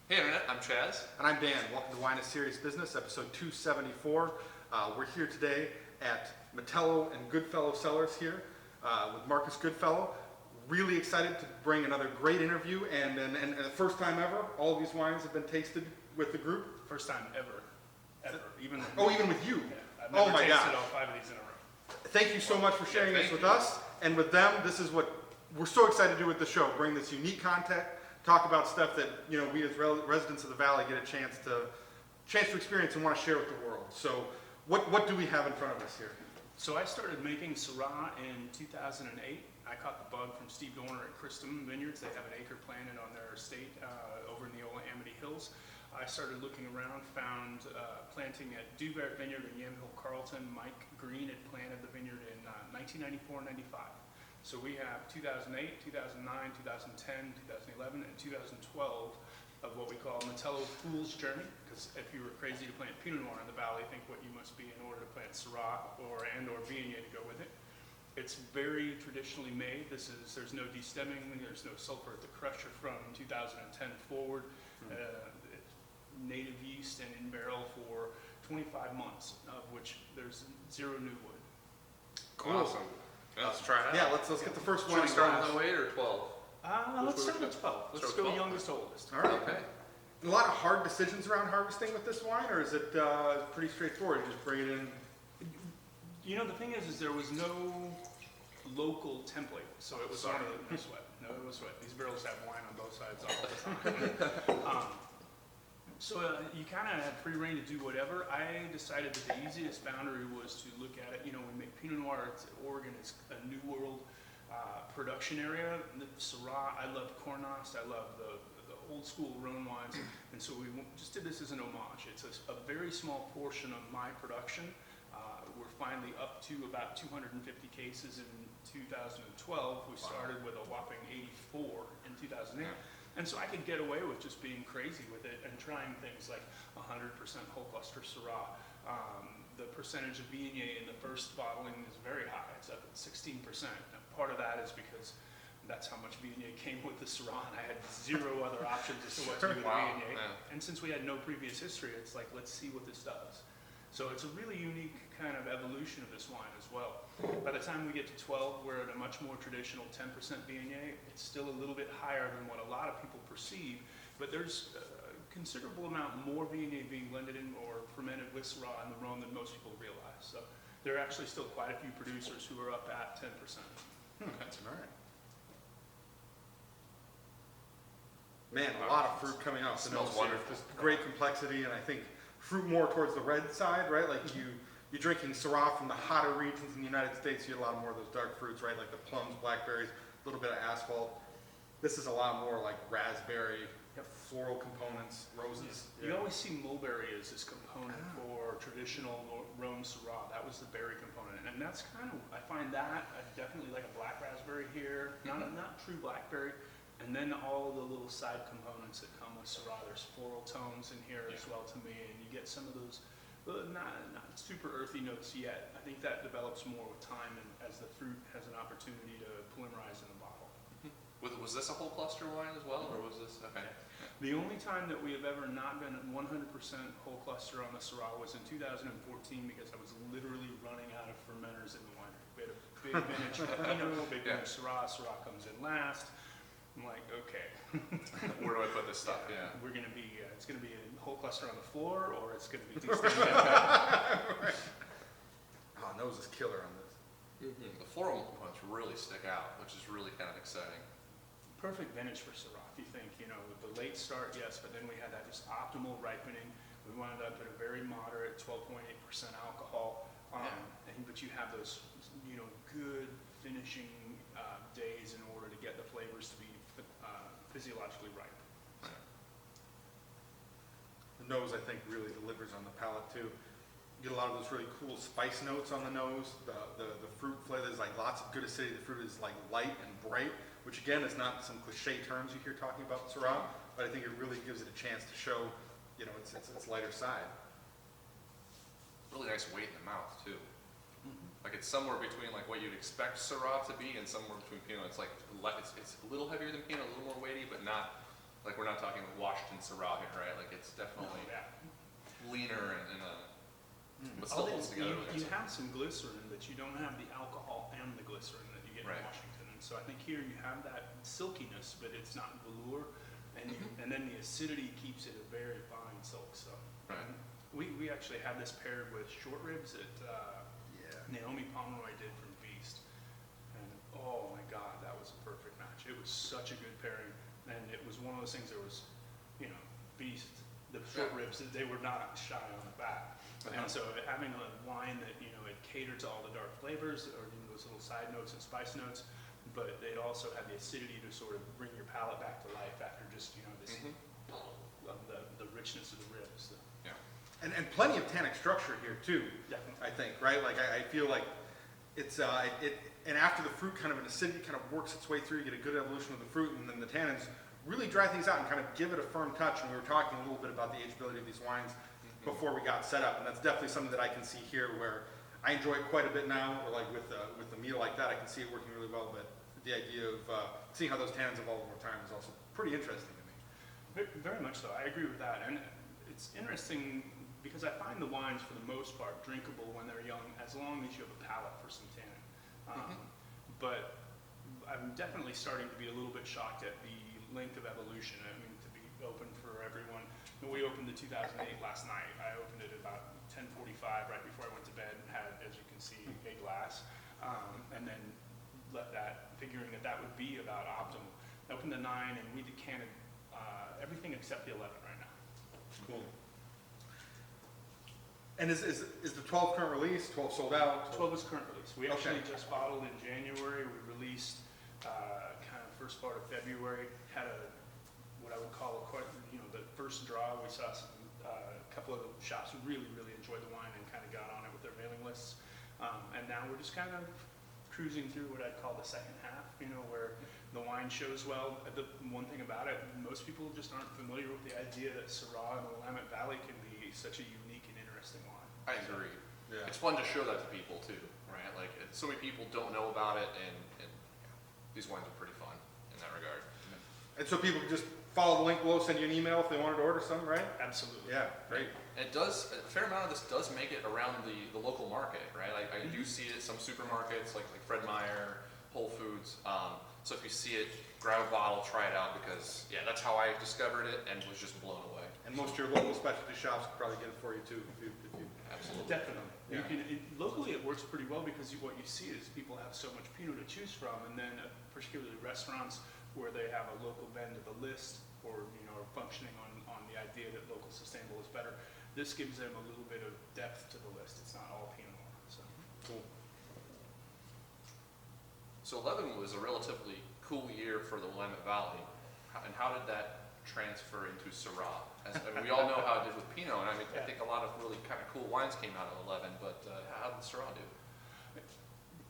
Hey Internet, I'm Chaz. And I'm Dan. Welcome to Wine is Serious Business, episode 274. We're here today at Matello and Goodfellow Cellars here with Marcus Goodfellow. Really excited to bring another great interview, and the first time ever, all of these wines have been tasted with the group. First time ever. Even with you. Yeah, I've never Oh my tasted gosh. all 5 of these in a row. Thank you so much for sharing this thank with you. us and with them. This is what we're so excited to do with the show, bring this unique content, talk about stuff that we as residents of the Valley get a chance to experience and want to share with the world. So what do we have in front of us here? So I started making Syrah in 2008. I caught the bug from Steve Dorner at Christum Vineyards. They have an acre planted on their estate over in the Ola Amity Hills. I started looking around, found planting at Duvert Vineyard in Yamhill, Carlton. Mike Green had planted the vineyard in 1994-95. So we have 2008, 2009, 2010, 2011, and 2012 of what we call Matello Fool's Journey. Because if you were crazy to plant Pinot Noir in the valley, think what you must be in order to plant Syrah or Viognier to go with it. It's very traditionally made. There's no destemming, there's no sulfur at the crusher from 2010 forward. It's native yeast and in barrel for 25 months, of which there's 0 new wood. Cool. Awesome. Let's try it out. Yeah, let's get the first Should one. we start with 08 or 12? Let's start with 12. Let's Start go with 12? youngest to oldest. All right. Okay. A lot of hard decisions around harvesting with this wine, or is it pretty straightforward? You just bring it in. You know, the thing is there was no local template, so it was Sorry. no sweat. No, it was sweat. These barrels have wine on both sides all the time. So you kind of had free reign to do whatever. I decided that the easiest boundary was to look at it. You know, we make Pinot Noir. Oregon is a new world production area. The Syrah, I love Cornas. I love the old school Rhone wines, and so we just did this as an homage. It's a very small portion of my production. We're finally up to about 250 cases in 2012. We started with a whopping 84 in 2008. Yeah. And so I could get away with just being crazy with it and trying things like 100% whole cluster Syrah. The percentage of Viognier in the first bottling is very high. It's up at 16%. And part of that is because that's how much Viognier came with the Syrah, and I had 0 other options as to what to do with Wow, Viognier. yeah. And since we had no previous history, it's like, let's see what this does. So it's a really unique kind of evolution of this wine as well. By the time we get to 12, we're at a much more traditional 10% Viognier. It's still a little bit higher than what a lot of people perceive, but there's a considerable amount more Viognier being blended in or fermented with Syrah in the Rhone than most people realize. So there are actually still quite a few producers who are up at 10%. That's all right. Man, a lot of fruit coming out. It smells wonderful. Just great complexity, and I think fruit more towards the red side, right? Like you're drinking Syrah from the hotter regions in the United States, you get a lot more of those dark fruits, right? Like the plums, blackberries, a little bit of asphalt. This is a lot more like raspberry, floral components, roses. You always see mulberry as this component for traditional Rhone Syrah. That was the berry component, and that's kind of, I find that definitely like a black raspberry here, not true blackberry. And then all the little side components that come with Syrah. There's floral tones in here as well to me, and you get some of those not super earthy notes yet. I think that develops more with time and as the fruit has an opportunity to polymerize in the bottle. Was this a whole cluster wine as well, or was this okay? The only time that we have ever not been 100% whole cluster on the Syrah was in 2014 because I was literally running out of fermenters in the winery. We had a big vintage Pinot, big vintage Syrah. Syrah comes in last. I'm like, okay. Where do I put this stuff? Yeah. We're going to be, it's going to be a whole cluster on the floor, or it's going to be these Right. Oh, nose is killer on this. The floral components really stick out, which is really kind of exciting. Perfect vintage for Syrah, if you think, the late start, yes, but then we had that just optimal ripening. We wound up at a very moderate 12.8% alcohol, but you have those, good finishing days in order to get the flavors to be physiologically ripe. The nose, I think, really delivers on the palate too. You get a lot of those really cool spice notes on the nose. The fruit flavor, there's like lots of good acidity. The fruit is like light and bright, which again is not some cliche terms you hear talking about Syrah, but I think it really gives it a chance to show, its lighter side. Really nice weight in the mouth too. Like it's somewhere between like what you'd expect Syrah to be and somewhere between Pinot. It's like it's a little heavier than Pinot, a little more weighty, but not Like, we're not talking Washington Syrah here, right? Like, it's definitely leaner and but still holds together. You have some glycerin, but you don't have the alcohol and the glycerin that you get Right. in Washington. And so I think here you have that silkiness, but it's not velour, and then the acidity keeps it a very fine silk. So Right. we actually had this paired with short ribs that Naomi Pomeroy did from Beast, and oh my God, that was a perfect match. It was such a good pairing, and it was one of those things. There was, Beast, the short ribs, they were not shy on the back. And so having a wine that, it catered to all the dark flavors or even those little side notes and spice notes, but it also had the acidity to sort of bring your palate back to life after just, this of the richness of the ribs. So. Yeah. And plenty of tannic structure here too. Definitely. I think, right? Like I feel like it's and after the fruit kind of an acidity kind of works its way through, you get a good evolution of the fruit, and then the tannins really dry things out and kind of give it a firm touch. And we were talking a little bit about the ageability of these wines before we got set up, and that's definitely something that I can see here where I enjoy it quite a bit now, or like with a meal like that, I can see it working really well, but the idea of seeing how those tannins evolve over time is also pretty interesting to me. Very much so. I agree with that. And it's interesting because I find the wines, for the most part, drinkable when they're young, as long as you have a palate for some tannin. But I'm definitely starting to be a little bit shocked at the length of evolution. I mean, to be open for everyone. We opened the 2008 last night. I opened it at about 10:45 right before I went to bed and had, as you can see, a glass. And then left that, figuring that would be about optimal. I opened the 9 and we decanted everything except the 11 right now. Cool. And is the 12 current release, 12 sold out? 12 is current release. We actually Okay. just bottled in January. We released kind of first part of February. Had what I would call the first draw. We saw a couple of shops who really enjoyed the wine and kind of got on it with their mailing lists. And now we're just kind of cruising through what I'd call the second half, where the wine shows well. The one thing about it, most people just aren't familiar with the idea that Syrah in the Willamette Valley can be such a unique and interesting wine. I agree. Yeah. It's fun to show that to people too, right? Like, so many people don't know about it, and these wines are pretty fun in that regard. And so people can just follow the link below, send you an email if they wanted to order some, right? Absolutely. Yeah, great. And it does, a fair amount of this does make it around the local market, right? Like, I do see it at some supermarkets, like Fred Meyer, Whole Foods. So if you see it, grab a bottle, try it out, because, that's how I discovered it and was just blown away. And most of your local specialty shops can probably get it for you too, if you Absolutely. Definitely. Yeah. Locally, it works pretty well because what you see is people have so much Pinot to choose from, and then particularly restaurants where they have a local bend of the list, or are functioning on the idea that local sustainable is better. This gives them a little bit of depth to the list. It's not all Pinot Noir. So. Cool. So 11 was a relatively cool year for the Willamette Valley. And how did that transfer into Syrah? We all know how it did with Pinot, and I think a lot of really kind of cool wines came out of 11, but how did the Syrah do?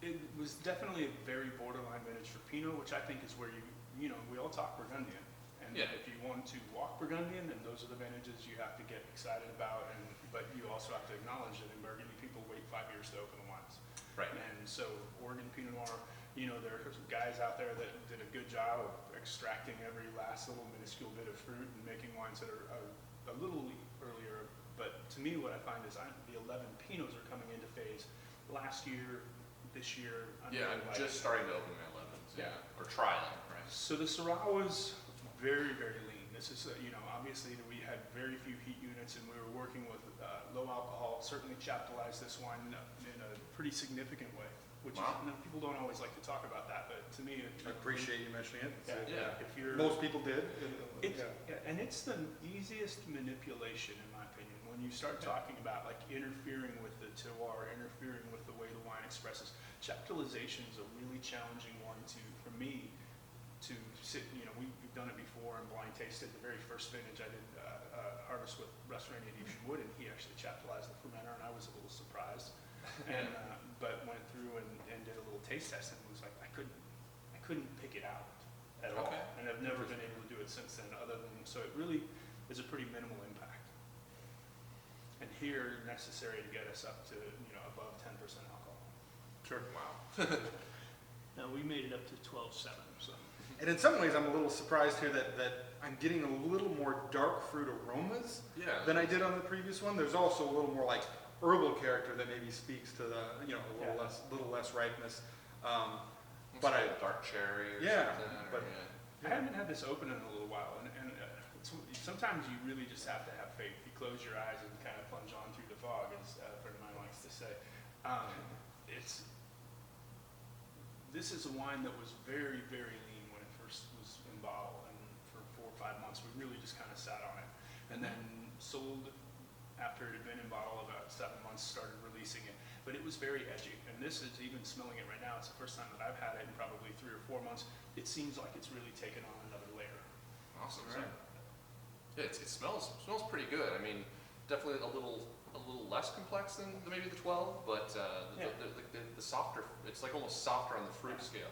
It was definitely a very borderline vintage for Pinot, which I think is where we all talk Burgundian. And if you want to walk Burgundian, then those are the vintages you have to get excited about. But you also have to acknowledge that in Burgundy, people wait 5 years to open the wines. Right. And so Oregon Pinot Noir, there are guys out there that did a good job of extracting every last little minuscule bit of fruit and making wines that are a little earlier. But to me, what I find is the 11 Pinots are coming into phase last year, this year. I'm just starting to open my 11s, or try them, right? So the Syrah was very lean. This is, obviously we had very few heat units, and we were working with low alcohol. Certainly chaptalized this wine in a pretty significant way, which people don't always like to talk about that, but to me, I appreciate you mentioning it. If you're, Most people did. and it's the easiest manipulation, in my opinion, when you start talking about like interfering with the terroir, interfering with the way the wine expresses. Chaptalization is a really challenging one for me to sit. We've done it before and blind tasted. The very first vintage I did harvest with Restaurant Yves Wood, and he actually chaptalized the fermenter, and I was a little surprised. And but went through and did a little taste test, and was like, I couldn't pick it out at all, and I've never been able to do it since then. So it really is a pretty minimal impact. And here, necessary to get us up to above 10% alcohol. Sure. Wow. Now, we made it up to 12.7, so. And in some ways, I'm a little surprised here that I'm getting a little more dark fruit aromas Yeah. than I did on the previous one. There's also a little more like herbal character that maybe speaks to the, you know, a little less ripeness. But I, dark cherry or Yeah, something. but- I haven't had this open in a little while, and sometimes you really just have to have faith. You close your eyes and kind of plunge on through the fog, as a friend of mine likes to say. This is a wine that was very, very lean when it first was in bottle, and for 4 or 5 months we really just kind of sat on it, and then sold after it had been in bottle about 7 months, started releasing it. But it was very edgy, and this is even smelling it right now. It's the first time that I've had it in probably 3 or 4 months. It seems like it's really taken on another layer. Awesome. Right. Yeah, it smells pretty good. I mean, definitely a little less complex than maybe the 12, but the softer, it's like almost softer on the fruit scale.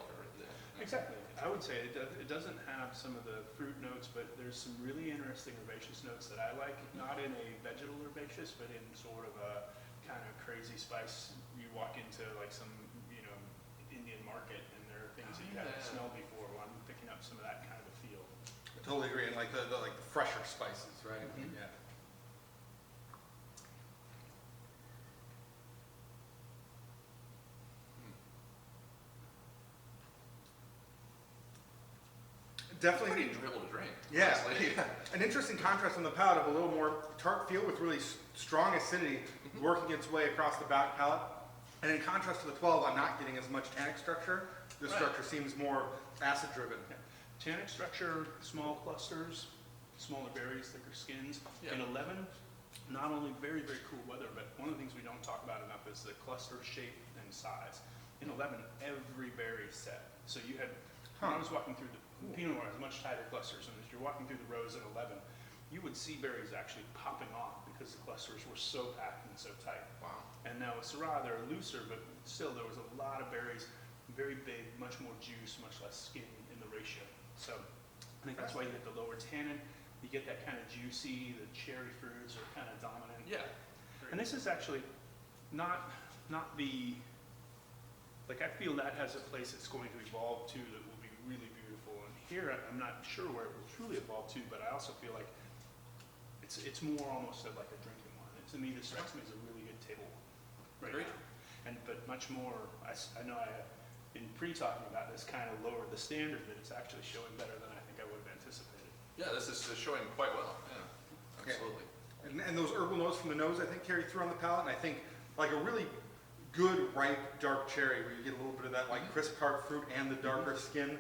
Exactly. I would say it doesn't have some of the fruit notes, but there's some really interesting herbaceous notes that I like, not in a vegetal herbaceous, but in sort of a kind of crazy spice. You walk into like some, you know, Indian market, and there are things that you haven't smelled before. Well, I'm picking up some of that kind of a feel. I totally agree. And like the fresher spices, right? Mhm. Yeah. Definitely. Pretty enjoyable to drink. Yeah. Honestly. An interesting contrast on the palate of a little more tart feel with really strong acidity working its way across the back palate. And in contrast to the 12, I'm not getting as much tannic structure. This Right. structure seems more acid driven. Tannic structure, small clusters, smaller berries, thicker skins. Yeah. In 11, not only very, very cool weather, but one of the things we don't talk about enough is the cluster shape and size. In 11, every berry is set. So you had, when I was walking through the Pinot Noir has much tighter clusters, and as you're walking through the rows at 11, you would see berries actually popping off because the clusters were so packed and so tight. Wow. And now with Syrah, they're looser, but still there was a lot of berries, very big, much more juice, much less skin in the ratio. So I think that's why you get the lower tannin. You get that kind of juicy, the cherry fruits are kind of dominant. Yeah. And this is actually not the, like I feel that has a place it's going to evolve to that will be really beautiful. And here I'm not sure where it will truly evolve to, but I also feel like it's more almost like a drinking wine. To me, this strikes me as a really good table right Agreed. now. But much more, I know in pre-talking about this kind of lowered the standard, that it's actually showing better than I think I would have anticipated. Yeah, this is showing quite well. Yeah, absolutely. And those herbal notes from the nose, I think, carry through on the palate. And I think like a really good, ripe, dark cherry where you get a little bit of that like crisp, tart fruit and the darker skin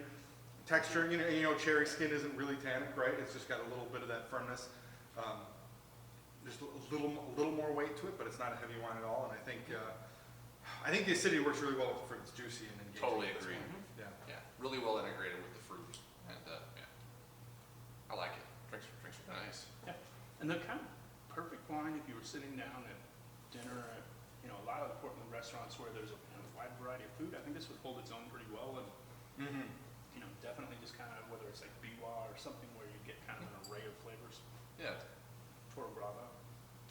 texture. You know, cherry skin isn't really tannic, right? It's just got a little bit of that firmness. Just a little more weight to it, but it's not a heavy wine at all. And I think the acidity works really well with the fruit. It's juicy and engaging. Totally agree. Yeah. Yeah, really well integrated with the fruit, and yeah, I like it. Drinks are nice. Yeah, and they're kind of perfect wine if you were sitting down at dinner at, you know, a lot of the Portland restaurants where there's a wide variety of food. I think this would hold its own pretty well, and you know, definitely just kind of whether it's like biwa or something where you get kind of an array of flavors. Yeah. Toro Bravo.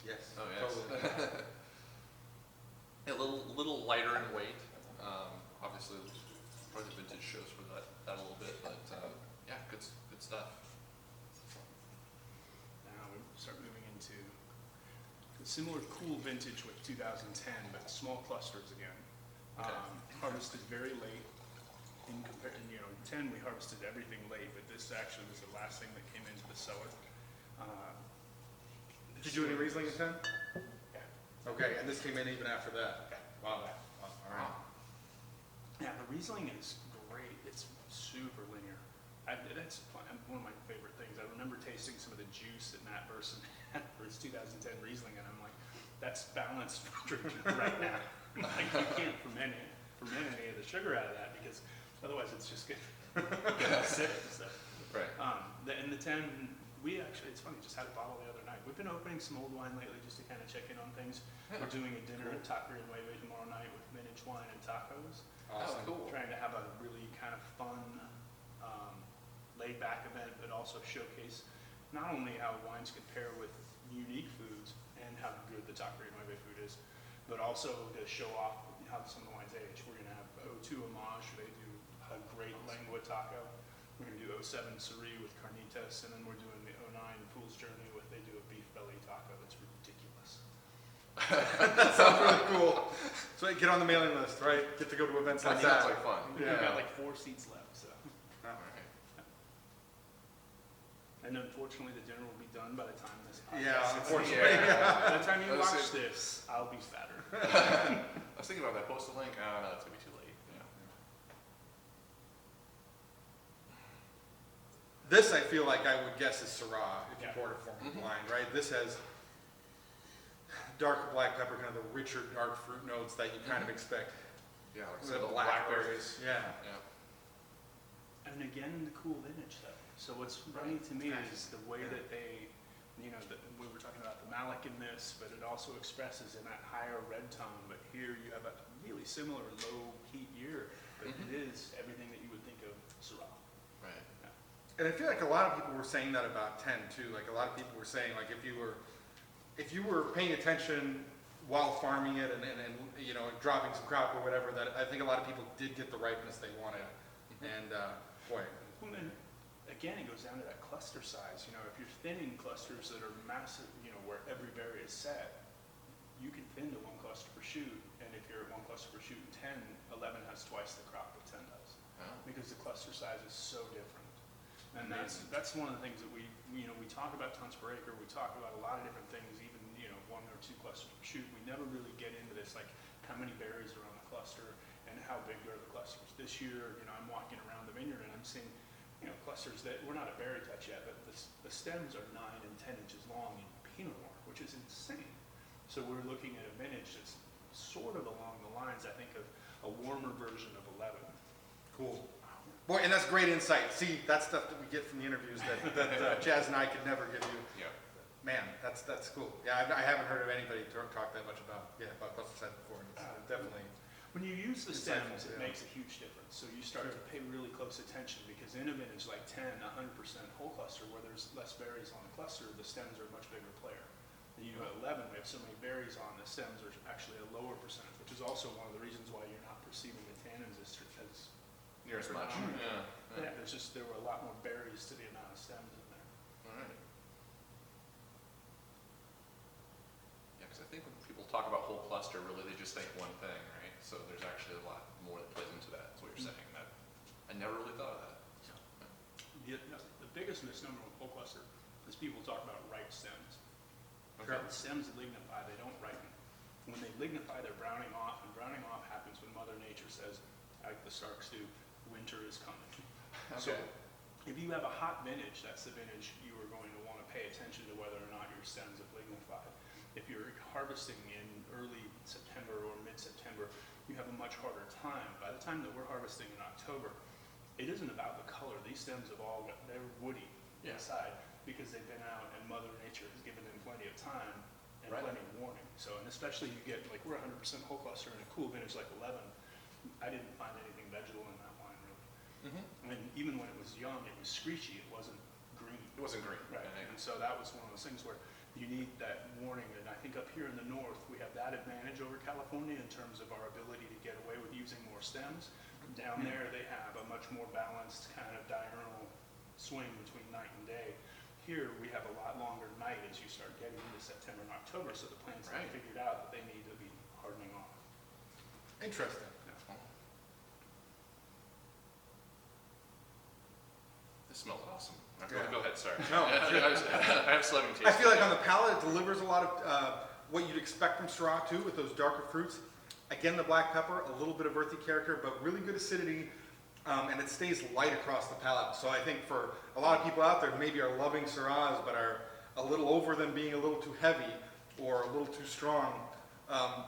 Yes. Oh yes. Totally. A little lighter in weight. Obviously, probably the vintage shows for that a little bit, but yeah, good stuff. Now we start moving into a similar cool vintage with 2010, but small clusters again. Okay. Harvested very late. In comparison, you know, 10 we harvested everything late, but this actually was the last thing that came into the cellar. Did you do any Riesling in 10? Yeah. Okay, and this came in even after that. Okay. Wow. All right. Yeah, the Riesling is great. It's super linear. That's one of my favorite things. I remember tasting some of the juice that Matt Burson had for his 2010 Riesling, and I'm like, that's balanced for drinking right now. Like, you can't ferment any of the sugar out of that because otherwise it's just gonna sit. So. Right. And the 10, we actually, it's funny, just had a bottle the other night. We've been opening some old wine lately just to kind of check in on things. Yeah. We're doing a dinner at Taqueria and Hueve tomorrow night with vintage wine and tacos. Awesome. Oh, cool. Trying to have a really kind of fun, laid-back event, but also showcase not only how wines compare with unique foods and how good the Taqueria and Hueve food is, but also to show off how some of the wines age. We're going to have O2 Homage. They do a great lengua taco. We're gonna do 07 Syrah with carnitas, and then we're doing the 09 Fool's Journey with, they do a beef belly taco. It's ridiculous. That sounds really cool. So get on the mailing list, right? Get to go to events That like sounds that. like fun. We've Yeah. got like 4 seats left, so. Oh. All right. And unfortunately, the dinner will be done by the time this podcast Yeah, is unfortunately. Yeah. By the time you Let's watch see. this, I'll be fatter. I was thinking about that. Post a link. Oh, no, it's gonna be too late. Yeah. This I feel like I would guess is Syrah if you Yeah. poured it for me Mhm. blind, right? This has dark black pepper, kind of the richer dark fruit notes that you kind of expect. Yeah, like With some of the blackberries. blackberries. Yeah. Yeah. And again, the cool vintage though. So what's funny to me is the way that they, we were talking about the malic in this, but it also expresses in that higher red tone. But here you have a really similar low heat year, but it is everything that you would think of Syrah. Right. And I feel like a lot of people were saying that about 10 too. Like a lot of people were saying, like if you were paying attention while farming it and dropping some crop or whatever, that I think a lot of people did get the ripeness they wanted. And boy, Well, then, again, it goes down to that cluster size. If you're thinning clusters that are massive, where every berry is set, you can thin to 1 cluster per shoot. And if you're at 1 cluster per shoot and 10, 11 has twice the crop that 10 does. Oh. Because the cluster size is so different. And that's one of the things that we talk about tons per acre. We talk about a lot of different things, even 1 or 2 clusters per shoot. We never really get into this, like how many berries are on the cluster and how big are the clusters. This year, I'm walking around the vineyard and I'm seeing clusters that we're not at berry touch yet, but the stems are 9 and 10 inches long in Pinot Noir, which is insane. So we're looking at a vintage that's sort of along the lines, I think, of a warmer version of 11. cool. Boy, and that's great insight. See, that's stuff that we get from the interviews that Chaz and I could never give you. Yeah. Man, that's cool. Yeah, I haven't heard of anybody talk that much about cluster size before. It's definitely. When you use the Insightful, stems, it yeah. makes a huge difference. So you start to pay really close attention because in a vintage like 10, 100% whole cluster, where there's less berries on the cluster, the stems are a much bigger player. And at 11, we have so many berries on, the stems are actually a lower percentage, which is also one of the reasons why you're not perceiving the tannins as Near as much. predominant. Yeah. There were a lot more berries to the amount of stems in there. All right. Yeah, because I think when people talk about whole cluster, really they just think one thing, right? So there's actually a lot more that plays into that. That's what you're saying. That I never really thought of that. The biggest misnomer with whole cluster is people talk about ripe stems. Okay. The stems lignify, they don't ripen. When they lignify, they're browning off, and browning off happens when Mother Nature says, like the Starks do, winter is coming. So Okay. if you have a hot vintage, that's the vintage you are going to want to pay attention to whether or not your stems have lignified. If you're harvesting in early September or mid-September, you have a much harder time. By the time that we're harvesting in October, it isn't about the color. These stems have they're woody Yeah. inside because they've been out and Mother Nature has given them plenty of time and Right. plenty of warning. So, and especially you get, like we're 100% whole cluster in a cool vintage like 11, I didn't find anything vegetal in that wine really. Mm-hmm. I mean, even when it was young, it was screechy, it wasn't green. It wasn't green. Right, and so that was one of those things where you need that warning, and I think up here in the north, we have that advantage over California in terms of our ability to get away with using more stems. Down there, they have a much more balanced kind of diurnal swing between night and day. Here, we have a lot longer night as you start getting into September and October, so the plants have Right. figured out that they need to be hardening off. Interesting. This smells awesome. Okay, Yeah. go ahead, sorry. No, I have slugging taste. I feel like on the palate, it delivers a lot of what you'd expect from Syrah too, with those darker fruits. Again, the black pepper, a little bit of earthy character, but really good acidity, and it stays light across the palate. So I think for a lot of people out there, maybe are loving Syrahs, but are a little over them being a little too heavy or a little too strong.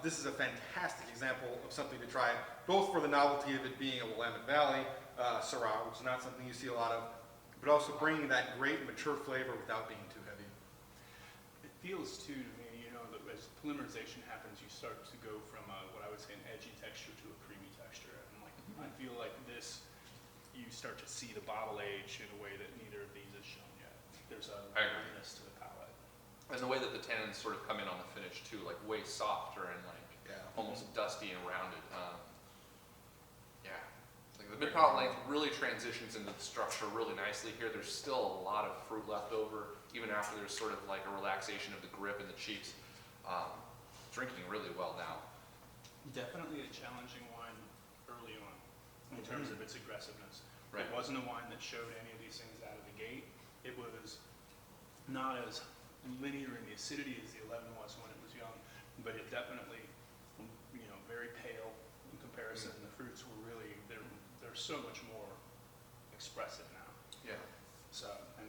This is a fantastic example of something to try, both for the novelty of it being a Willamette Valley Syrah, which is not something you see a lot of, but also bringing that great mature flavor without being too heavy. It feels too to me, that as polymerization happens, you start to go from what I would say an edgy texture to a creamy texture. And I feel like this, you start to see the bottle age in a way that neither of these has shown yet. There's a I agree. lightness to the palate. And the way that the tannins sort of come in on the finish too, like way softer and like Yeah. almost dusty and rounded. Yeah, it's like The mid-palate length really transitions into the structure really nicely here. There's still a lot of fruit left over, even after there's sort of like a relaxation of the grip in the cheeks. Drinking really well now. Definitely a challenging wine early on in terms of its aggressiveness. Right. It wasn't a wine that showed any of these things out of the gate. It was not as linear in the acidity as the 11 was when it was young, but it definitely, very pale in comparison. The fruits were really, they're so much more expressive now. Yeah. So, and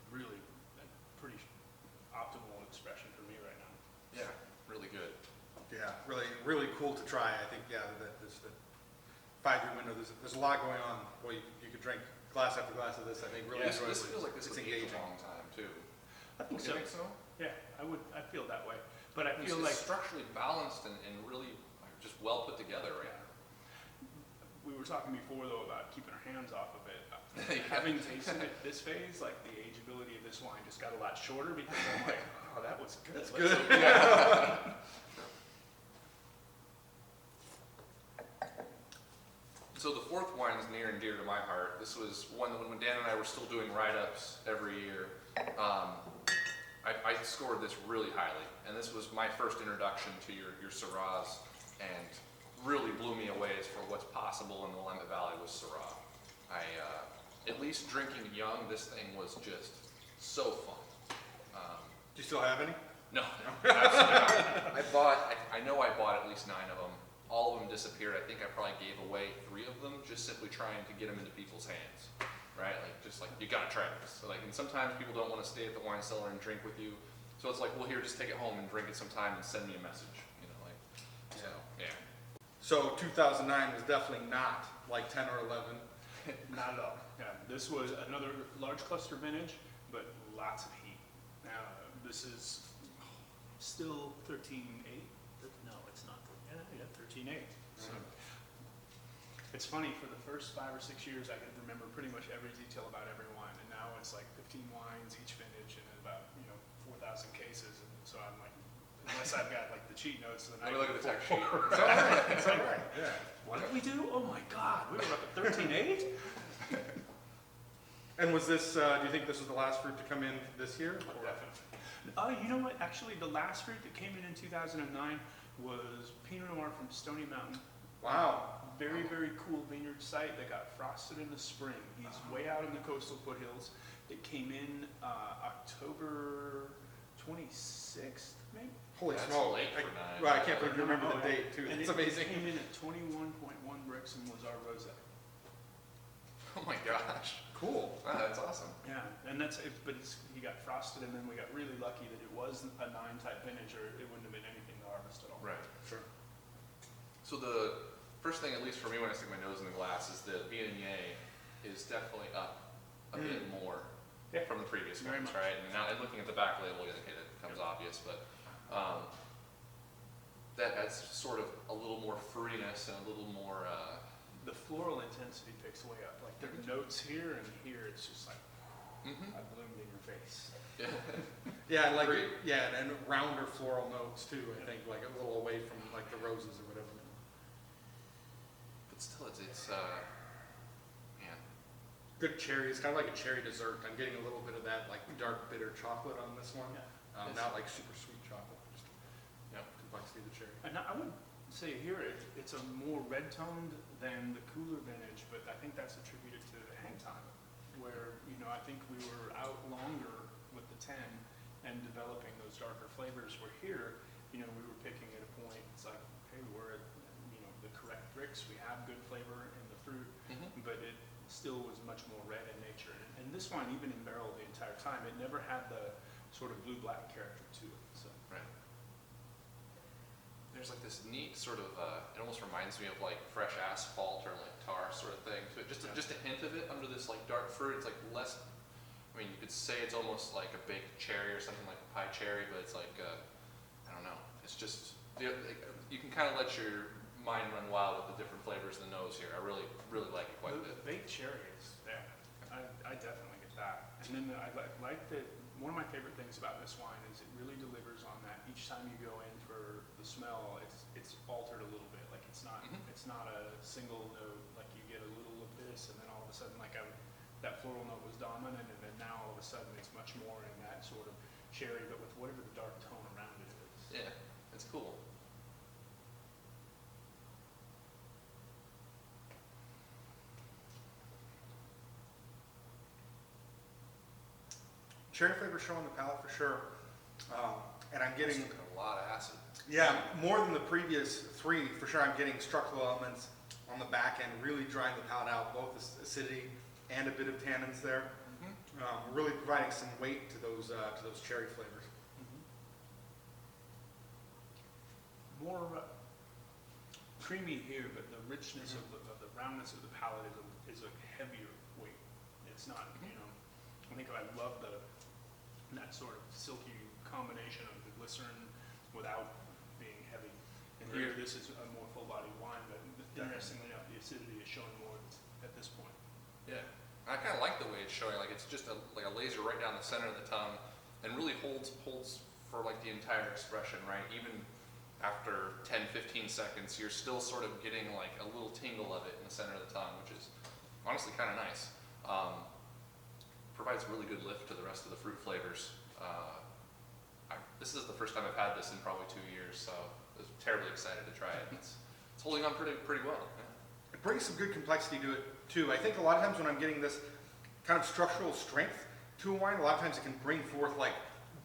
really a pretty optimal expression for me right now. Yeah, really good. Yeah, really, really cool to try. I think, yeah, that this the 5-year window. There's a lot going on. Well, you could drink glass after glass of this. I think really Yeah, so enjoyably. this feels like this It's would age engaging. a long time too. I think Do so. you think so? Yeah, I feel that way. But I feel It's like structurally balanced and really just well put together right now. we were talking before though about keeping our hands off of it. Yeah. Having tasted it this phase, like the ageability of this wine just got a lot shorter because I'm like, oh, that was good. That's Let's good. open it up. So the fourth wine is near and dear to my heart. This was one that when Dan and I were still doing write-ups every year, I scored this really highly. And this was my first introduction to your Syrahs, and really blew me away as for what's possible in the Willamette Valley with Syrah. At least drinking young, this thing was just so fun. Do you still have any? No, absolutely not. I know I bought at least 9 of them. All of them disappeared. I think I probably gave away 3 of them, just simply trying to get them into people's hands, right? Just like, you gotta try this. So and sometimes people don't want to stay at the wine cellar and drink with you. So it's like, well, here, just take it home and drink it sometime and send me a message, so, yeah. So 2009 was definitely not like 10 or 11. Not at all. Yeah, this was another large cluster vintage, but lots of heat. Now, this is still 13.8. No, it's not. Yeah, 13.8. So it's funny, for the first 5 or 6 years, I could remember pretty much every detail about every wine, and now it's like 15 wines each vintage and about 4,000 cases, and so I'm like, unless I've got like the cheat notes the Let night me look at the tech sheet. Is that right? Is that right? Yeah. What did we do? Oh my God, we were up at 13.8. And was this, do you think this was the last fruit to come in this year? Or- Definitely. You know what? Actually, the last fruit that came in 2009 was Pinot Noir from Stony Mountain. Wow. Very, very cool vineyard site that got frosted in the spring. He's way out in the coastal foothills. It came in October 26th, maybe? Holy That's smoke. late for 9. Well, I can't believe you remember Oh, the date too. And It's it amazing. came in at 21.1 bricks and was our rosé. Oh my gosh. Cool. Wow, that's awesome. Yeah, and he got frosted, and then we got really lucky that it was a 9 type vintage, or it wouldn't have been anything to harvest at all. Right. Sure. So the first thing, at least for me when I stick my nose in the glass, is the Viognier is definitely up a bit more Yeah. from the previous Very ones, much. right? And now, and looking at the back label, okay, that becomes obvious, but that adds sort of a little more fruitiness and a little more, The floral intensity picks way up. Like there are notes here, and here it's just like, mhm. I bloomed in your face. Yeah, and like, Great. yeah, and rounder floral notes too, I think, like a little away from like the roses or whatever. But still, it's man, Good cherry. It's kind of like a cherry dessert. I'm getting a little bit of that like dark bitter chocolate on this one. Yeah. Not like super sweet chocolate. Just Yep. complexity of the cherry. And I would say here it's a more red toned than the cooler vintage, but I think that's attributed to the hang time, where I think we were out longer with the 10 and developing those darker flavors. Where here, we were picking at a point. It's like, hey, we're at the correct bricks. We have good flavor in the fruit, but it still was much more red in nature. And this wine, even in barrel the entire time, it never had the sort of blue-black character to it. So. right. There's like this neat sort of, it almost reminds me of like fresh asphalt or like tar sort of thing. So just a hint of it under this like dark fruit. It's like less. I mean, you could say it's almost like a baked cherry or something like a pie cherry, but it's like I don't know. It's just you can kind of let your mind run wild with the different flavors in the nose here. I really like it quite a bit. The baked cherry is, yeah, I definitely get that. And then I like that one of my favorite things about this wine is it really delivers on that. Each time you go in for the smell, it's altered a little bit. Like it's not a single note. Like you get a little of this, and then all of a sudden, that floral note was dominant, and then now all of a sudden it's much more in that sort of cherry, but with whatever the dark tone around it is. Yeah, it's cool. Cherry flavor show on the palate for sure. And I'm getting, A lot of acid. yeah, more than the previous three, for sure. I'm getting structural elements on the back end, really drying the palate out, both acidity and a bit of tannins there. Really providing some weight to those cherry flavors. More creamy here, but the richness of the roundness of the palate is a heavier weight. It's not, I think I love that sort of silky combination of the glycerin without being heavy. And here, this is a more full-bodied wine, but interestingly enough, the acidity is showing more at this point. Yeah, I kind of like the way it's showing. Like it's just like a laser right down the center of the tongue, and really holds for like the entire expression, right? Even after 10, 15 seconds, you're still sort of getting like a little tingle of it in the center of the tongue, which is honestly kind of nice. Provides really good lift to the rest of the fruit flavors. This is the first time I've had this in probably 2 years, so I was terribly excited to try it. It's holding on pretty well. Yeah. It brings some good complexity to it too. I think a lot of times when I'm getting this kind of structural strength to a wine, a lot of times it can bring forth like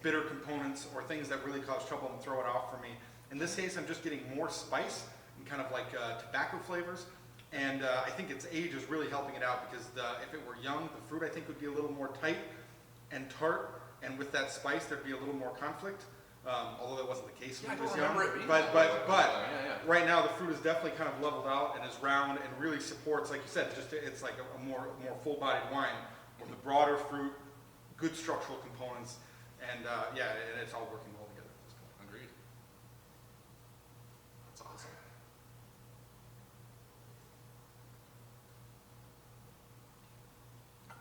bitter components or things that really cause trouble and throw it off for me. In this case, I'm just getting more spice and kind of like tobacco flavors. And I think its age is really helping it out because if it were young, the fruit I think would be a little more tight and tart. And with that spice, there'd be a little more conflict. Although that wasn't the case when it was young. But right now the fruit is definitely kind of leveled out and is round and really supports, like you said, it's like a more full-bodied wine with a broader fruit, good structural components, and and it's all working well together at this point. Agreed. That's awesome.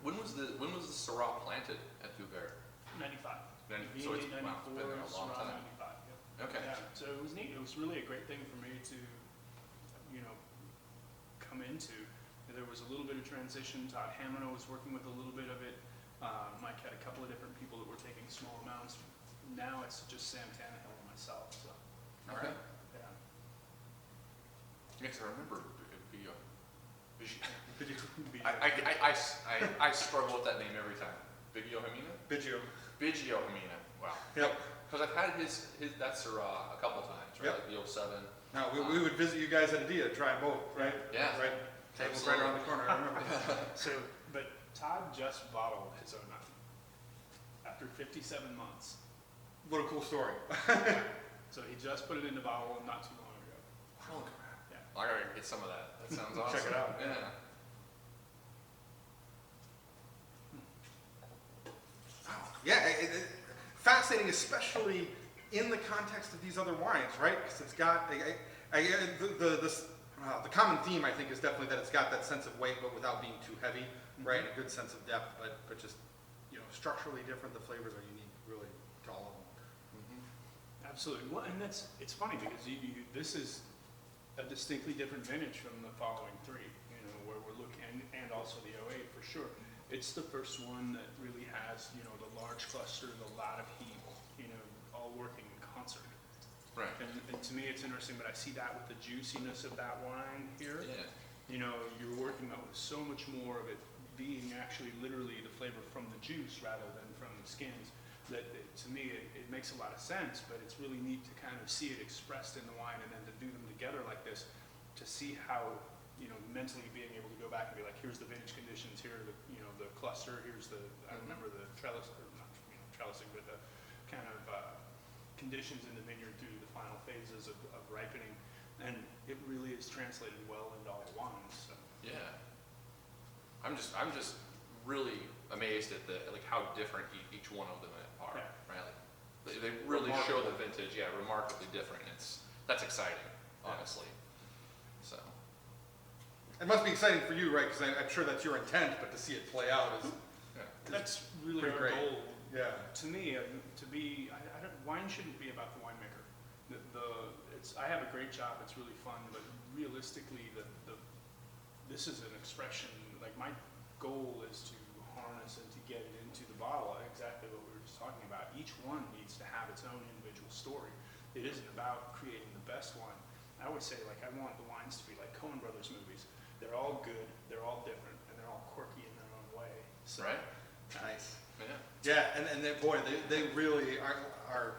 When was the Syrah planted at Viognier? 95. So it's, wow, it's been there a long Syrah time. 95, yeah. Okay. Yeah, so it was neat. It was really a great thing for me to, come into. There was a little bit of transition. Todd Hamino was working with a little bit of it. Mike had a couple of different people that were taking small amounts. Now it's just Sam Tannehill and myself. So. Okay. Yeah. Yes, I remember I I struggle with that name every time. Viognier? Biggio. Viognier. Wow. Yep. Because I've had that Syrah a couple times, right? Yep. Like the 07. Now, we would visit you guys at Adia, try them both, right? Yeah. Right. Table's right around the corner, I remember. But Todd just bottled his own night after 57 months. What a cool story. So he just put it in the bottle not too long ago. Oh, crap. Yeah. I gotta get some of that. That sounds awesome. Check it out. Yeah. Yeah, fascinating, especially in the context of these other wines, right? Because it's got the common theme, I think, is definitely that it's got that sense of weight, but without being too heavy, right? A good sense of depth, but just structurally different. The flavors are unique, really, to all of them. Absolutely. Well, and it's funny because this is a distinctly different vintage from the following three. Where we're looking, and also the 08 for sure. It's the first one that really has, the large cluster, a lot of heat, all working in concert. Right. And to me, it's interesting, but I see that with the juiciness of that wine here. Yeah. You're working out with so much more of it being actually literally the flavor from the juice rather than from the skins. That to me, it makes a lot of sense, but it's really neat to kind of see it expressed in the wine and then to do them together like this, to see how, mentally being able to go back and be like, here's the vintage conditions, here are the, the cluster, here's the, I remember the trellis, or not, trellising, but the kind of conditions in the vineyard through the final phases of ripening, and it really is translated well into all wines. So. Yeah. I'm just really amazed at how different each one of them are. Yeah. Right? Like, they really show the vintage. Yeah, remarkably different. That's exciting, honestly. So. It must be exciting for you, right? Because I'm sure that's your intent, but to see it play out is that's really pretty our great. goal. Yeah. To me, wine shouldn't be about the winemaker. I have a great job. It's really fun, but realistically, this is an expression. Like my goal is to harness and to get it into the bottle. Exactly what we were just talking about. Each one needs to have its own individual story. It isn't about creating the best wine. I would say, like, I want the wines to be like Coen Brothers movies. They're all good. They're all different, and they're all quirky in their own way. So, Right. Nice. Yeah. Yeah, and they really are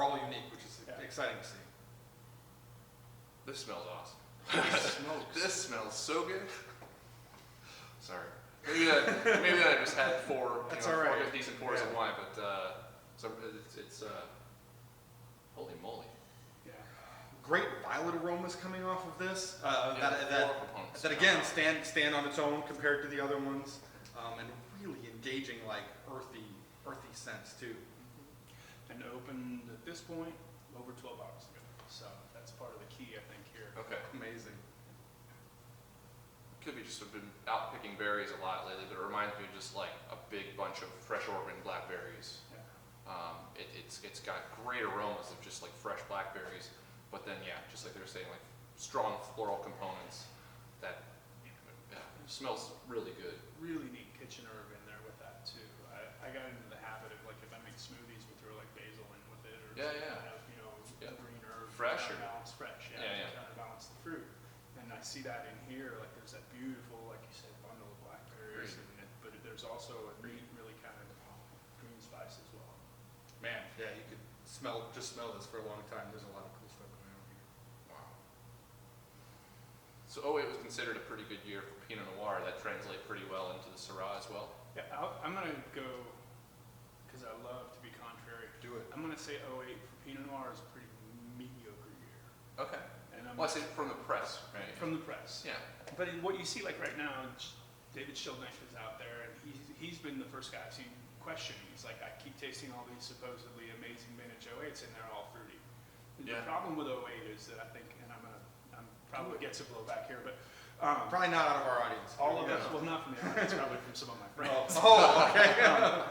all unique, which is exciting to see. This smells awesome. Smokes. This smells so good. Sorry. Maybe I just had four good decent pours of wine, but it's holy moly. yeah. Great violet aromas coming off of this. Floral components. That again stand on its own compared to the other ones, and really engaging like earthy scents too. And opened at this point over 12 hours ago. So that's part of the key, I think, here. Okay. Amazing. Could be just have been out picking berries a lot lately, but it reminds me of just like a big bunch of fresh Oregon blackberries. Yeah. It's got great aromas of just like fresh blackberries, but then just like they were saying, like strong floral components that smells really good. Really neat kitchen herb in there with that too. I got into the habit of like if I make smoothies, we throw like basil in with it or some kind of green herb. Fresh to or balance fresh, to kind of balance the fruit. And I see that in here, like there's that beautiful, like you said, bundle of blackberries, but there's also a neat, really kind of green spice as well. Man, yeah, you could smell this for a long time. There's a lot of cool stuff going on here. Wow. So 08 was considered a pretty good year for Pinot Noir. That translates pretty well into the Syrah as well. Yeah, I'm going to go, because I love to be contrary. Do it. I'm going to say 08 for Pinot Noir is a pretty mediocre year. Okay. And Well, I say from the press, right? From the press. Yeah. But what you see like right now, David Schildknecht is out there, and he's been the first guy I've seen questioning. He's like, I keep tasting all these supposedly amazing vintage 08s, and they're all fruity. The problem with 08 is that I think, and I'm probably get some blowback here, but Probably not out of our audience. all of us, well, not from the audience, probably from some of my friends. Oh, okay.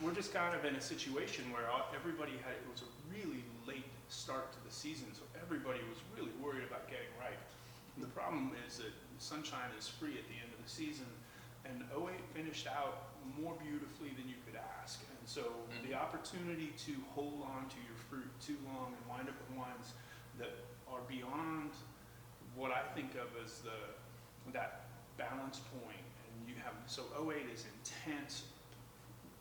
We're just kind of in a situation where everybody it was a really late start to the season, so everybody was really worried about getting right. And the problem is that sunshine is free at the end of the season, and 08 finished out more beautifully than you could ask. And so the opportunity to hold on to your fruit too long and wind up with wines that are beyond what I think of as that balance point. And you have, so 08 is intense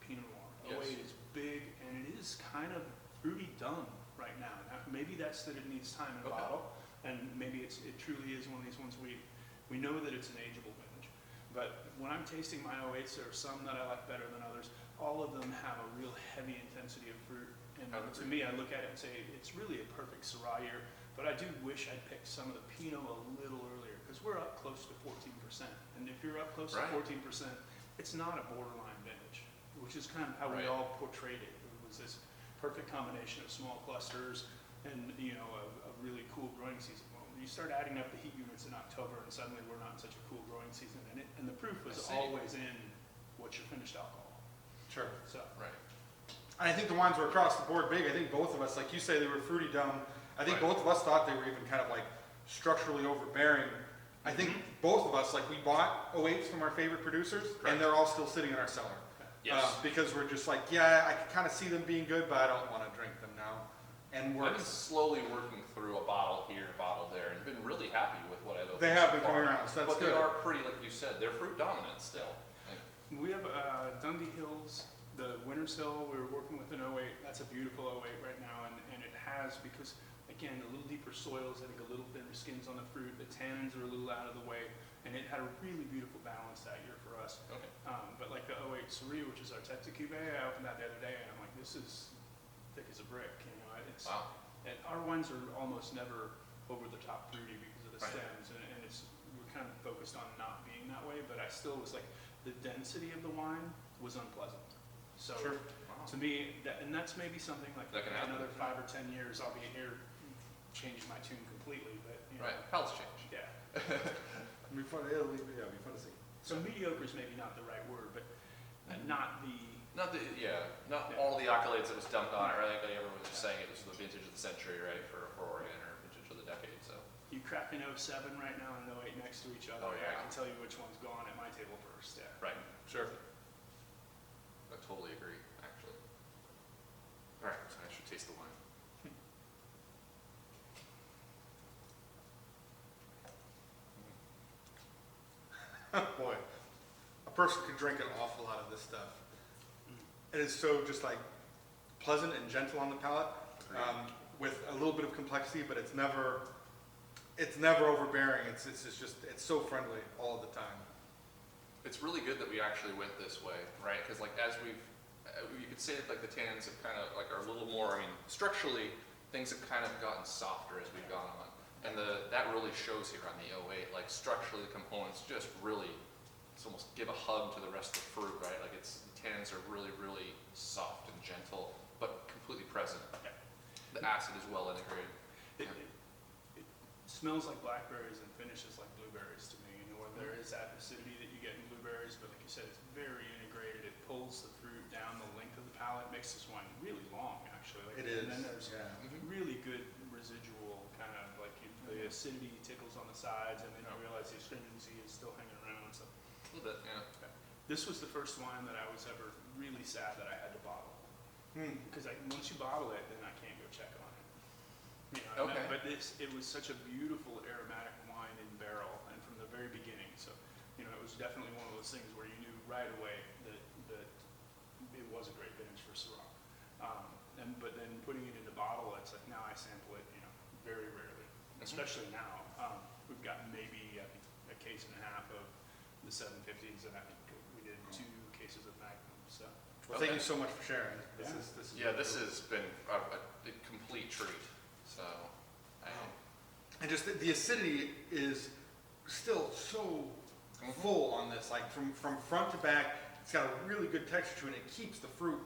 Pinot Noir. 08 is big, and it is kind of fruity dumb right now. Maybe that's that it needs time in a bottle, and maybe it truly is one of these ones we know that it's an ageable vintage. But when I'm tasting my 08s, there are some that I like better than others. All of them have a real heavy intensity of fruit. And to me, I look at it and say, it's really a perfect Syrah year. But I do wish I'd picked some of the Pinot a little earlier, because we're up close to 14%. And if you're up close to 14%, it's not a borderline vintage, which is kind of how we all portrayed it. It was this perfect combination of small clusters and a really cool growing season. Well, you start adding up the heat units in October, and suddenly we're not in such a cool growing season. And the proof was always in what's your finished alcohol. Sure. So And I think the wines were across the board big. I think both of us, like you say, they were fruity dumb. I think both of us thought they were even kind of like structurally overbearing. I think both of us, like we bought 08s from our favorite producers, and they're all still sitting in our cellar. Yes. Because we're just like, I can kind of see them being good, but I don't want to drink them now. And we're I've been slowly working through a bottle here, a bottle there, and been really happy with what I've opened. They have so been far. coming around, so that's but good. They are pretty, like you said, they're fruit dominant still. we have Dundee Hills, the Winter's Hill, we were working with an 08. That's a beautiful 08 right now, and it has, because again, a little deeper soils, I think a little thinner skins on the fruit, the tannins are a little out of the way, and it had a really beautiful balance that year for us. Okay. But like the 08 Syrah, which is our Tête de Cuvée, I opened that the other day, and I'm like, this is thick as a brick. It's, and our wines are almost never over the top fruity because of the stems, and we're kind of focused on not being that way. But I still was like, the density of the wine was unpleasant. So to me, and that's maybe something like another 5 or 10 years, I'll be here, change my tune completely. But palates change. Yeah. It'll be fun to see. So mediocre is maybe not the right word, but not the not all the accolades that was dumped on it, right? Like everyone was just saying it was the vintage of the century, right, for Oregon, or vintage of the decade, so. You crack an 07 right now and an 08 next to each other. Oh, yeah. I can tell you which one's gone at my table first. Yeah. Right, sure. I totally agree, actually. All right, so I should taste the wine. Boy, a person could drink an awful lot of this stuff. It is so just like pleasant and gentle on the palate, with a little bit of complexity, but it's never overbearing. It's so friendly all the time. It's really good that we actually went this way, right? Because like as you could say that like the tannins have kind of like are a little more. I mean, structurally things have kind of gotten softer as we've gone on, and that really shows here on the 08. Like structurally, the components just really, it's almost give a hug to the rest of the fruit, right? Like the tannins are really, really soft and gentle, but completely present. Yeah. The acid is well integrated. It smells like blackberries and finishes like blueberries to me. You know, there is that acidity that you get in blueberries, but like you said, it's very integrated. It pulls the fruit down the length of the palate, makes this wine really long, actually. Like, It is. And then there's Mm-hmm. really good residual kind of like the acidity tickles on the sides, and then you realize the astringency is still hanging around. So A little bit, yeah. this was the first wine that I was ever really sad that I had to bottle. Because once you bottle it, then I can't go check on it. You know, Okay. But it was such a beautiful aromatic wine in barrel, and from the very beginning. So, you know, it was definitely one of those things where you knew right away that it was a great vintage for Syrah. But then putting it in the bottle, it's like now I sample it, you know, very rarely, especially now. We've got maybe I think a case and a half of the 750s, and I think we did 2 cases of Magnum. So. Well, thank you so much for sharing. This This has been a complete treat. So, and just the acidity is still so full on this. Like from front to back, it's got a really good texture to it. And it keeps the fruit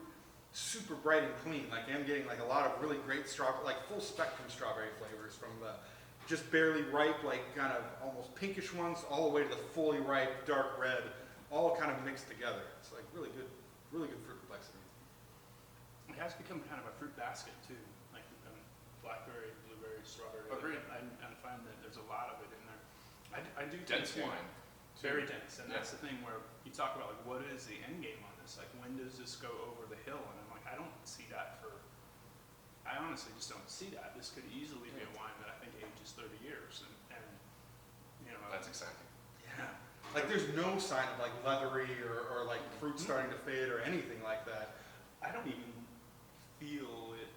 super bright and clean. Like I'm getting like a lot of really great strawberry, like full spectrum strawberry flavors from the just barely ripe, like kind of almost pinkish ones, all the way to the fully ripe dark red, all kind of mixed together. It's like really good fruit complexity. It has become kind of a fruit basket too, like blackberry, blueberry, strawberry. Agreed. I find that there's a lot of it in there. I do dense tend to- wine. Very dense, and Yeah. that's the thing where you talk about like what is the end game on this? Like when does this go over the hill? And I'm like, I don't see that I honestly just don't see that. This could easily be a wine that I think ages 30 years, and you know. That's exciting. Yeah. Like there's no sign of like leathery or like fruit starting to fade or anything like that. I don't even feel it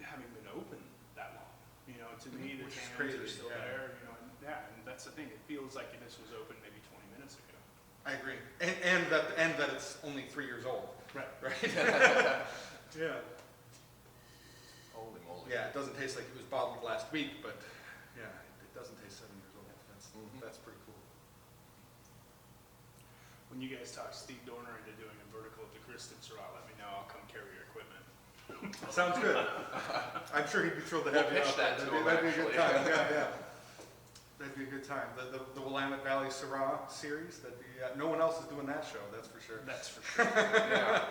having been open that long. You know, to me, the Which is tannins crazy, are still yeah. there. You know, and that's the thing. It feels like this was open maybe 20 minutes ago. I agree, and that it's only 3 years old. Right. Right. Yeah. Holy moly. Yeah. It doesn't taste like it was bottled last week, but yeah, it doesn't taste 7 years old. That's pretty cool. When you guys talk Steve Dorner into doing a vertical at the Kristen Syrah, let me know. I'll come carry your equipment. Sounds good. I'm sure he'd be thrilled to have We'll you pitch out that there. to him, That'd be a good time. actually. Yeah. That'd be a good time. The Willamette Valley Syrah series. That'd be. No one else is doing that show. That's for sure. That's for sure. Yeah.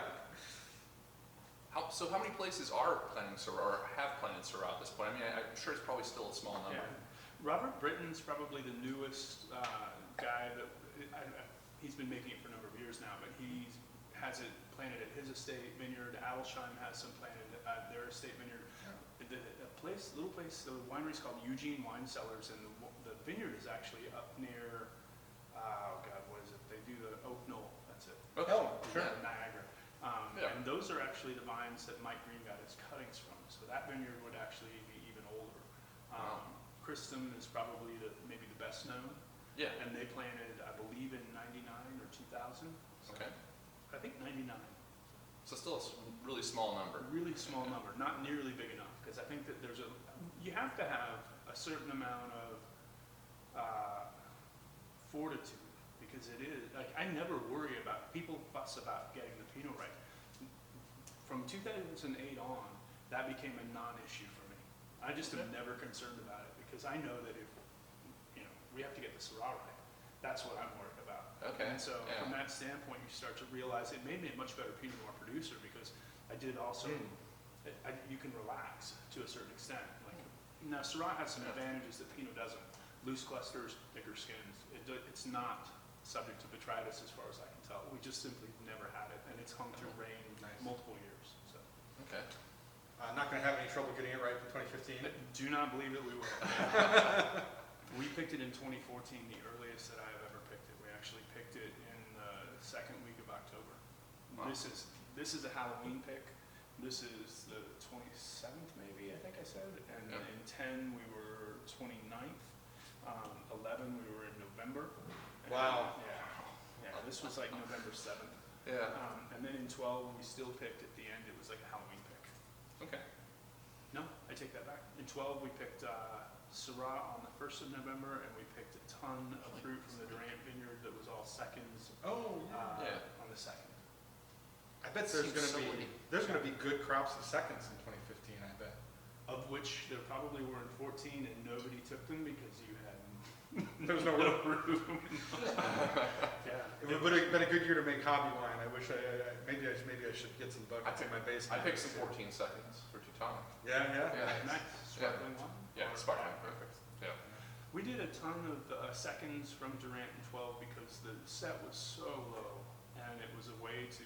So how many places are planning Syrah or have planted Syrah at this point? I mean, I'm sure it's probably still a small number. Yeah. Robert Britton's probably the newest guy that he's been making it for a number of years now, but he has it planted at his estate vineyard. Adelsheim has some planted at their estate vineyard. The winery's called Eugene Wine Cellars, and the vineyard is actually up near, oh God, what is it? They do the Oak Knoll, that's it. Okay. Oh, sure. Niagara. Yeah. And those are actually the vines that Mike Green got his cuttings from. So that vineyard would actually be even older. Wow. Christum is probably maybe the best known. Yeah. And they planted, I believe, in 99 or 2000. So Okay. I think 99. So still a really small number. A really small number, not nearly big enough, because I think that you have to have a certain amount of fortitude, because it is, like, I never worry about, people fuss about getting the Pinot right. From 2008 on, that became a non-issue for me. I just am never concerned about it, because I know that if, we have to get the Syrah right. That's what I'm worried about. Okay. And so yeah. from that standpoint, you start to realize it made me a much better Pinot Noir producer because I did also, you can relax to a certain extent. Like, now Syrah has some advantages that Pinot doesn't. Loose clusters, thicker skins. It's not subject to botrytis as far as I can tell. We just simply never had it, and it's hung through rain multiple years. So. Okay. Not going to have any trouble getting it right for 2015. Do not believe that we will. We picked it in 2014, the earliest that I have ever picked it. We actually picked it in the second week of October. Wow. This is a Halloween pick. This is the 27th, maybe, I think I said. And in 10, we were 29th. 11, we were in November. Wow. Yeah, this was like November 7th. Yeah. And then in 12, we still picked at the end, it was like a Halloween pick. Okay. No, I take that back. In 12, we picked Syrah on the 1st of November, and we picked a ton of fruit from the Durant Vineyard that was all seconds Oh, on the 2nd. I bet there's going to be good crops of seconds in 2015. I bet. Of which there probably were in 14, and nobody took them because you had There was no room. Yeah. It would have been a good year to make hobby wine. I wish maybe I should get some buckets in my basement. I picked some 14 seconds for Teutonic. Yeah. Nice. Sparkling wine? Yeah, sparkling, perfect. Yeah. We did a ton of seconds from Durant in 12 because the set was so low, and it was a way to,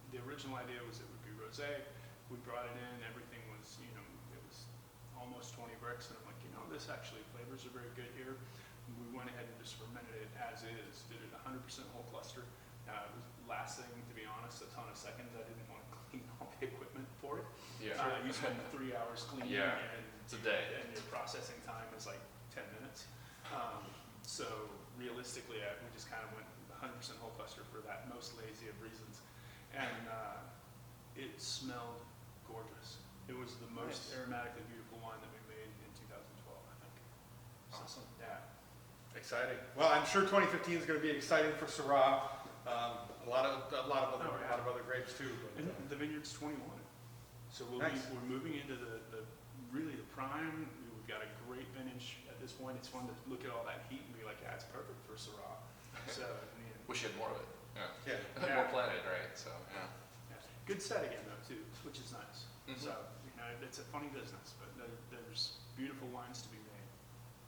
the original idea was it would be rosé. We brought it in, everything was, it was almost 20 bricks, and I'm like, this actually flavors are very good here. We went ahead and just fermented it as is, did it 100% whole cluster. It was lasting, to be honest, a ton of seconds. I didn't want to clean all the equipment for it. Yeah. You spend 3 hours cleaning, and it's a day. And your processing time is like 10 minutes. So realistically, we just kind of went 100% whole cluster for that most lazy of reasons. And it smelled gorgeous. It was the most aromatically beautiful wine that we made in 2012, I think. Awesome. Yeah. Exciting. Well, I'm sure 2015 is going to be exciting for Syrah. A lot of other grapes too. But, And the vineyard's 21, so we're moving into the really the prime. We've got a great vintage at this point. It's fun to look at all that heat and be like, yeah, it's perfect for Syrah. So Wish you had more of it. yeah. More planted, right? So yeah. Good set again though too, which is nice. Mhm. So it's a funny business, but there's beautiful wines to be made.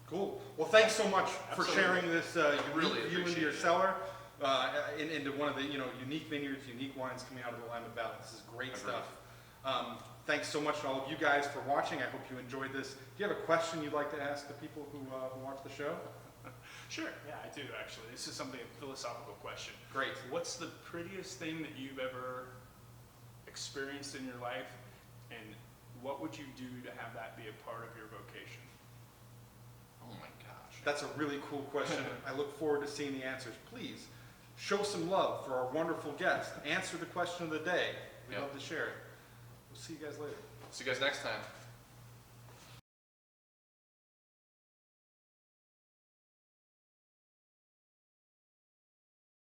Cool. Well, thanks so much for Absolutely. sharing this Really unique view into appreciate your it. cellar, into one of the unique vineyards, unique wines coming out of the Willamette Valley. This is great Agreed. stuff. Thanks so much to all of you guys for watching. I hope you enjoyed this. Do you have a question you'd like to ask the people who watch the show? Sure. Yeah, I do actually. This is a philosophical question. Great. What's the prettiest thing that you've ever experienced in your life, and what would you do to have that be a part of your vocation? Oh my gosh. That's a really cool question. I look forward to seeing the answers. Please show some love for our wonderful guest. Answer the question of the day. We'd love to share it. We'll see you guys later. See you guys next time.